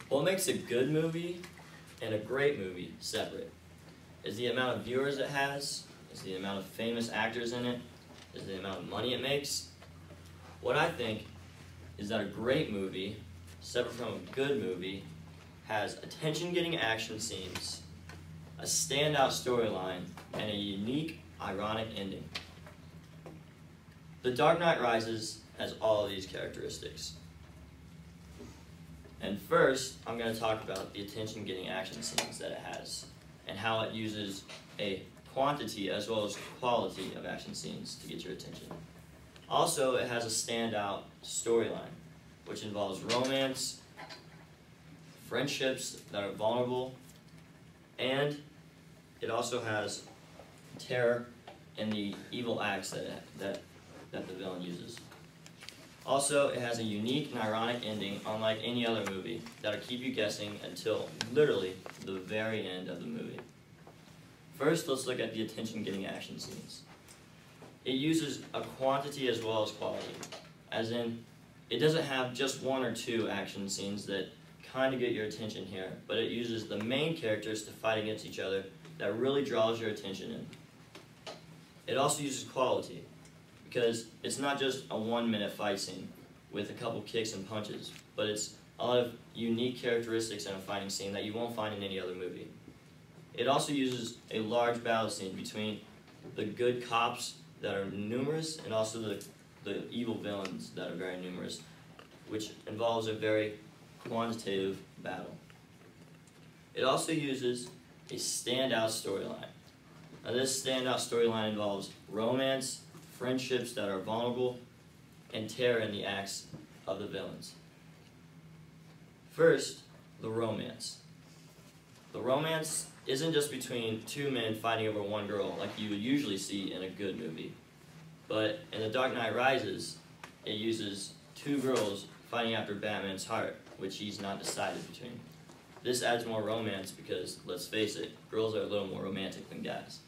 What makes a good movie and a great movie separate is the amount of viewers it has, is the amount of famous actors in it, is the amount of money it makes. What I think is that a great movie, separate from a good movie, has attention-getting action scenes, a standout storyline, and a unique, ironic ending. The Dark Knight Rises has all of these characteristics. And first, I'm going to talk about the attention-getting action scenes that it has, and how it uses a quantity as well as quality of action scenes to get your attention. Also, it has a standout storyline, which involves romance, friendships that are vulnerable, and it also has terror and the evil acts that the villain uses. Also, it has a unique and ironic ending, unlike any other movie, that'll keep you guessing until literally the very end of the movie. First, let's look at the attention-getting action scenes. It uses a quantity as well as quality, as in, it doesn't have just one or two action scenes that kind of get your attention here, but it uses the main characters to fight against each other that really draws your attention in. It also uses quality, because it's not just a 1-minute fight scene with a couple kicks and punches, but it's a lot of unique characteristics in a fighting scene that you won't find in any other movie. It also uses a large battle scene between the good cops that are numerous and also the evil villains that are very numerous, which involves a very quantitative battle. It also uses a standout storyline. Now, this standout storyline involves romance, friendships that are vulnerable, and terror in the acts of the villains. First, the romance. The romance isn't just between two men fighting over one girl like you would usually see in a good movie. But in The Dark Knight Rises, it uses two girls fighting after Batman's heart, which he's not decided between. This adds more romance because, let's face it, girls are a little more romantic than guys.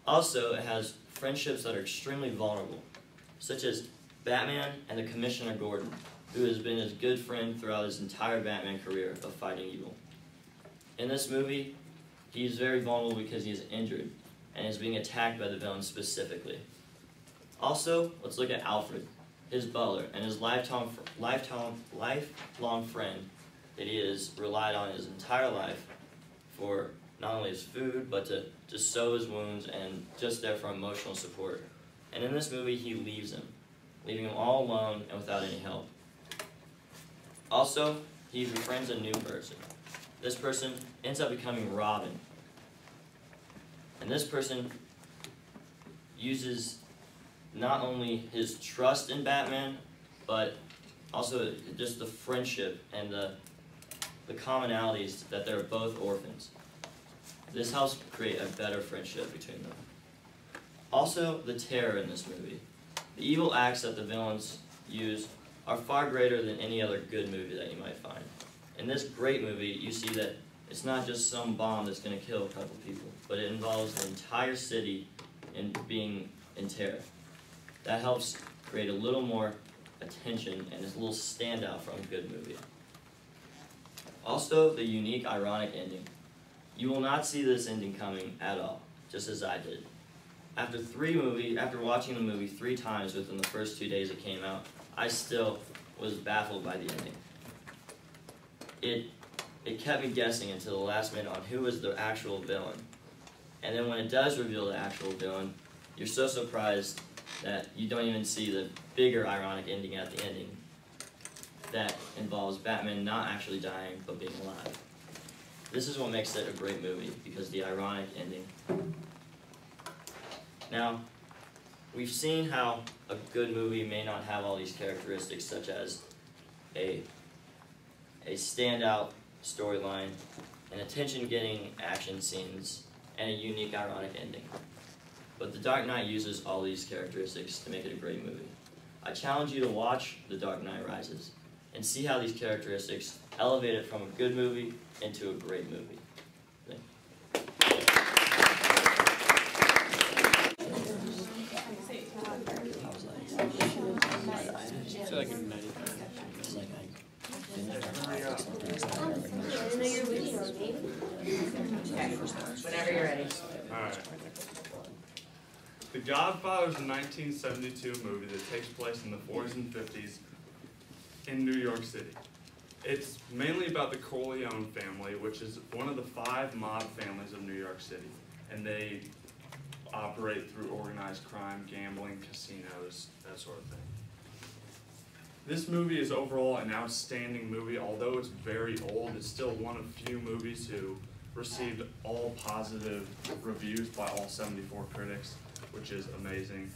Also, it has friendships that are extremely vulnerable, such as Batman and the Commissioner Gordon, who has been his good friend throughout his entire Batman career of fighting evil. In this movie, he is very vulnerable because he is injured and is being attacked by the villain specifically. Also, let's look at Alfred, his butler, and his lifelong friend that he has relied on his entire life for not only his food, but to sew his wounds and just there for emotional support. And in this movie, he leaves him, leaving him all alone and without any help. Also, he befriends a new person. This person ends up becoming Robin. And this person uses not only his trust in Batman, but also just the friendship and the commonalities that they're both orphans. This helps create a better friendship between them. Also, the terror in this movie. The evil acts that the villains use are far greater than any other good movie that you might find. In this great movie, you see that it's not just some bomb that's going to kill a couple people, but it involves the entire city in being in terror. That helps create a little more attention and is a little standout from a good movie. Also, the unique, ironic ending. You will not see this ending coming at all, just as I did. After watching the movie 3 times within the first 2 days it came out, I still was baffled by the ending. It kept me guessing until the last minute on who was the actual villain. And then when it does reveal the actual villain, you're so surprised that you don't even see the bigger ironic ending at the ending that involves Batman not actually dying but being alive. This is what makes it a great movie, because the ironic ending. Now, we've seen how a good movie may not have all these characteristics, such as a standout storyline, an attention-getting action scenes, and a unique, ironic ending. But The Dark Knight uses all these characteristics to make it a great movie. I challenge you to watch The Dark Knight Rises and see how these characteristics elevate it from a good movie into a great movie. Thank you. Whenever you're ready. Alright. The Godfather is a 1972 movie that takes place in the 40s and 50s in New York City. It's mainly about the Corleone family, which is one of the 5 mob families of New York City. And they operate through organized crime, gambling, casinos, that sort of thing. This movie is overall an outstanding movie. Although it's very old, it's still one of few movies who received all positive reviews by all 74 critics, which is amazing.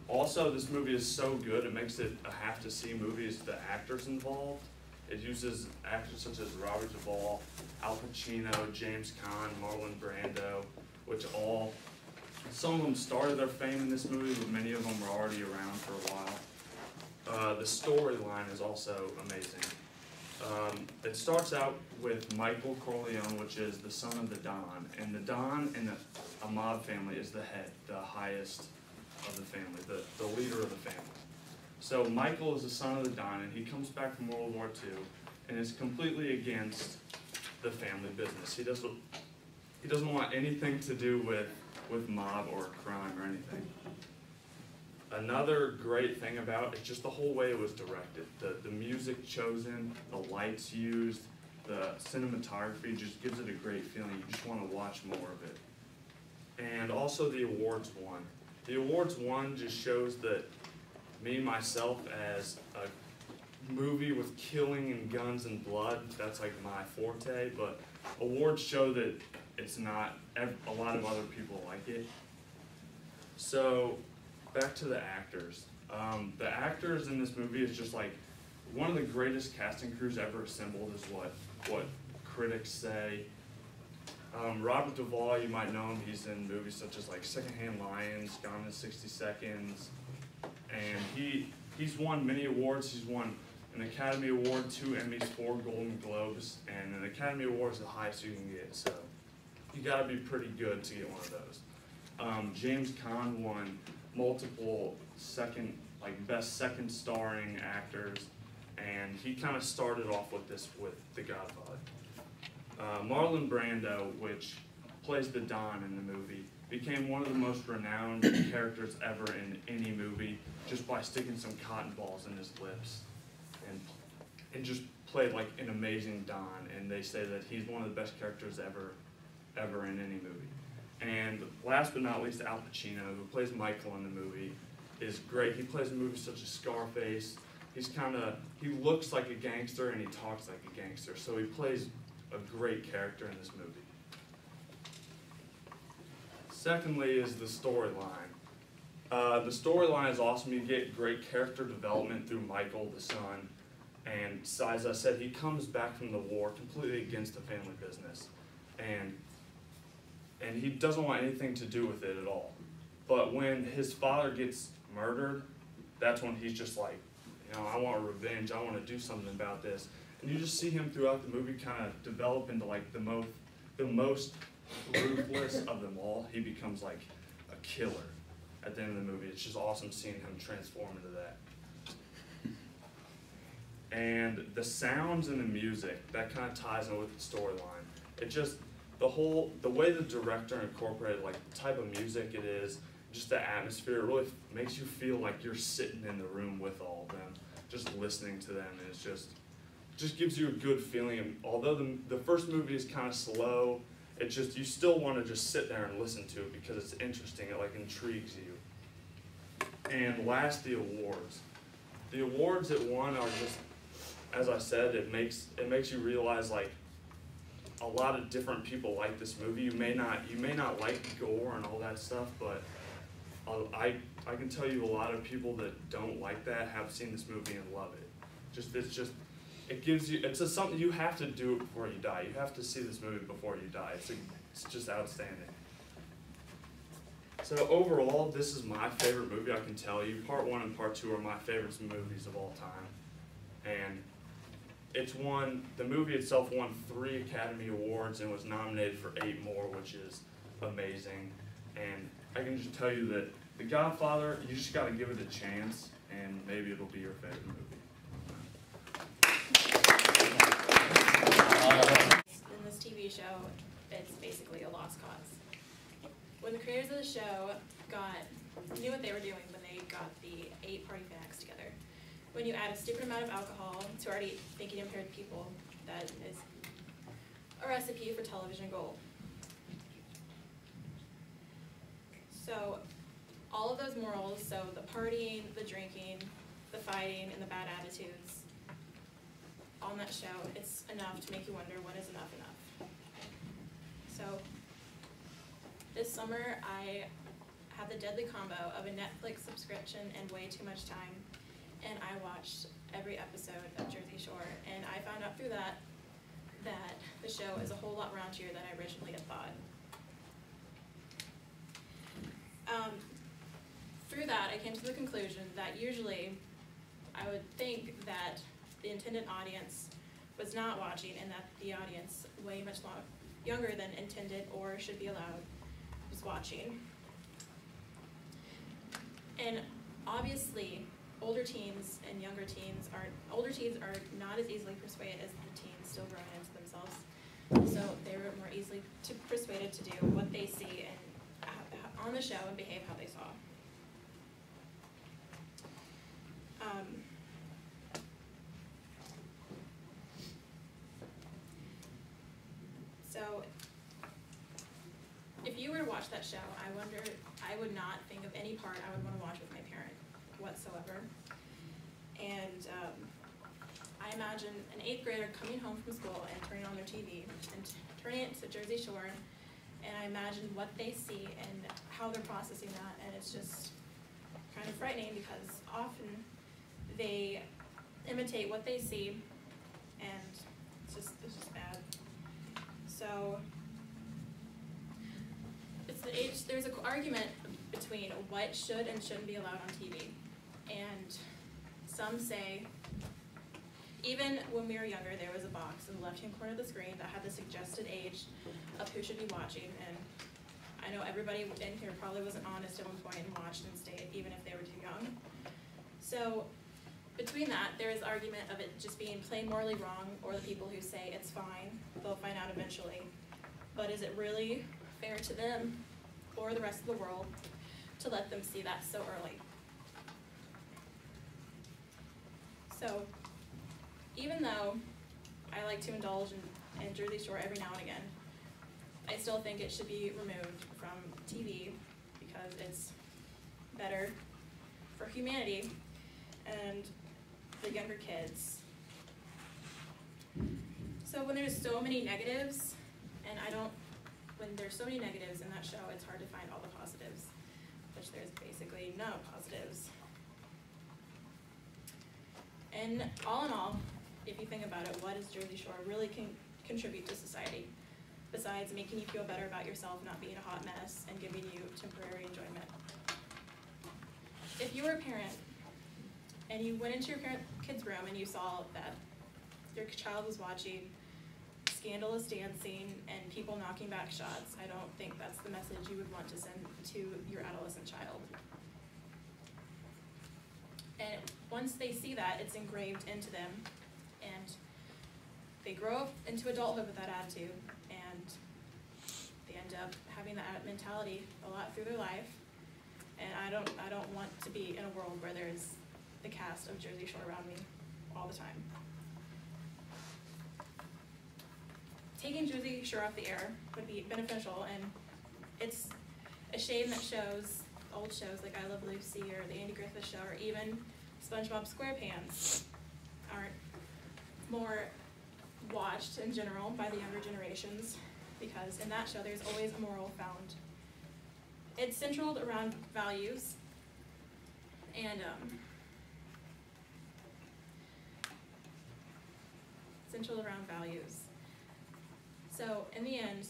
Also, this movie is so good, it makes it a have-to-see movie. It's the actors involved. It uses actors such as Robert Duvall, Al Pacino, James Caan, Marlon Brando, which all, some of them started their fame in this movie, but many of them were already around for a while. The storyline is also amazing. It starts out with Michael Corleone, which is the son of the Don, and the Don in a mob family is the head, the highest of the family, the leader of the family. So Michael is the son of the Don, and he comes back from World War II, and is completely against the family business. He doesn't want anything to do with mob or crime or anything. Another great thing about it is just the whole way it was directed. The music chosen, the lights used, the cinematography just gives it a great feeling. You just want to watch more of it. And also the awards won. The awards won just shows that me, myself, as a movie with killing and guns and blood, that's like my forte, but awards show that it's not, a lot of other people like it. So, back to the actors. The actors in this movie is just like one of the greatest casting crews ever assembled is what critics say. Robert Duvall, you might know him, he's in movies such as like Secondhand Lions, Gone in 60 Seconds, and he's won many awards. He's won an Academy Award, 2 Emmys, 4 Golden Globes, and an Academy Award is the highest you can get, so you gotta be pretty good to get one of those. James Caan won multiple best second starring actors, and he kind of started off with this with The Godfather. Marlon Brando, which plays the Don in the movie, became one of the most renowned characters ever in any movie just by sticking some cotton balls in his lips, and just played like an amazing Don. And they say that he's one of the best characters ever in any movie. And last but not least, Al Pacino, who plays Michael in the movie, is great. He plays in movies such as Scarface. He looks like a gangster and he talks like a gangster, so he plays a great character in this movie. Secondly is the storyline. The storyline is awesome. You get great character development through Michael, the son, and as I said, he comes back from the war completely against the family business, and he doesn't want anything to do with it at all. But when his father gets murdered, that's when he's just like, I want revenge, I want to do something about this. And you just see him throughout the movie kind of develop into like the most ruthless of them all. He becomes like a killer at the end of the movie. It's just awesome seeing him transform into that. And the sounds and the music, that kind of ties in with the storyline. It just, the way the director incorporated like the type of music it is, just the atmosphere, it really makes you feel like you're sitting in the room with all of them, just listening to them, and it's just gives you a good feeling. And although the first movie is kind of slow, it just, you still want to just sit there and listen to it because it's interesting, it like intrigues you. And last, the awards. The awards it won are just, as I said, it makes you realize like a lot of different people like this movie. You may not like gore and all that stuff, but I can tell you a lot of people that don't like that have seen this movie and love it. It gives you, it's something you have to do it before you die. You have to see this movie before you die. It's just outstanding. So overall, this is my favorite movie, I can tell you. Part 1 and Part 2 are my favorite movies of all time. And the movie itself won 3 Academy Awards and was nominated for 8 more, which is amazing. And I can just tell you that The Godfather, you just gotta give it a chance, and maybe it'll be your favorite movie. when the creators of the show knew what they were doing when they got the 8 party facts together. When you add a stupid amount of alcohol to already thinking impaired people, that is a recipe for television gold. So all of those morals, so the partying, the drinking, the fighting, and the bad attitudes on that show, it's enough to make you wonder, when is enough enough? So this summer I had the deadly combo of a Netflix subscription and way too much time, and I watched every episode of Jersey Shore, and I found out through that the show is a whole lot raunchier than I originally had thought. Through that, I came to the conclusion that usually I would think that the intended audience was not watching, and that the audience way much younger than intended or should be allowed was watching. And obviously, older teens and younger teens older teens are not as easily persuaded as the teens still growing into themselves. So they were more easily persuaded to do what they see and on the show and behave how they saw. So if you were to watch that show, I would not think of any part I would want to watch with my parent whatsoever. And I imagine an 8th grader coming home from school and turning on their TV and turning it to Jersey Shore, and I imagine what they see and how they're processing that, and it's just kind of frightening because often they imitate what they see, and it's just bad. So there's an argument between what should and shouldn't be allowed on TV, and some say, even when we were younger, there was a box in the left-hand corner of the screen that had the suggested age of who should be watching, and I know everybody in here probably wasn't honest at one point and watched and stayed, even if they were too young. So between that, there is argument of it just being plain morally wrong, or the people who say it's fine, they'll find out eventually. But is it really fair to them or the rest of the world to let them see that so early? So even though I like to indulge in Jersey Shore every now and again, I still think it should be removed from TV because it's better for humanity and the younger kids. So when there's so many negatives, and when there's so many negatives in that show, it's hard to find all the positives, which there's basically no positives. And all in all, if you think about it, what does Jersey Shore really contribute to society, besides making you feel better about yourself, not being a hot mess, and giving you temporary enjoyment? If you were a parent, and you went into your kid's room and you saw that your child was watching scandalous dancing and people knocking back shots, I don't think that's the message you would want to send to your adolescent child. And once they see that, it's engraved into them, and they grow up into adulthood with that attitude, and they end up having that mentality a lot through their life. And I don't want to be in a world where there's the cast of Jersey Shore around me all the time. Taking Jersey Shore off the air would be beneficial, and it's a shame that old shows like I Love Lucy or The Andy Griffith Show or even SpongeBob SquarePants aren't more watched in general by the younger generations, because in that show there's always a moral found. It's centered around values, and So in the end,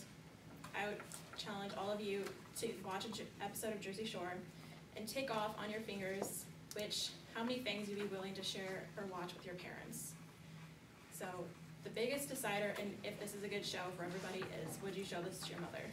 I would challenge all of you to watch an episode of Jersey Shore and tick off on your fingers how many things you'd be willing to share or watch with your parents. So the biggest decider in if this is a good show for everybody is, would you show this to your mother?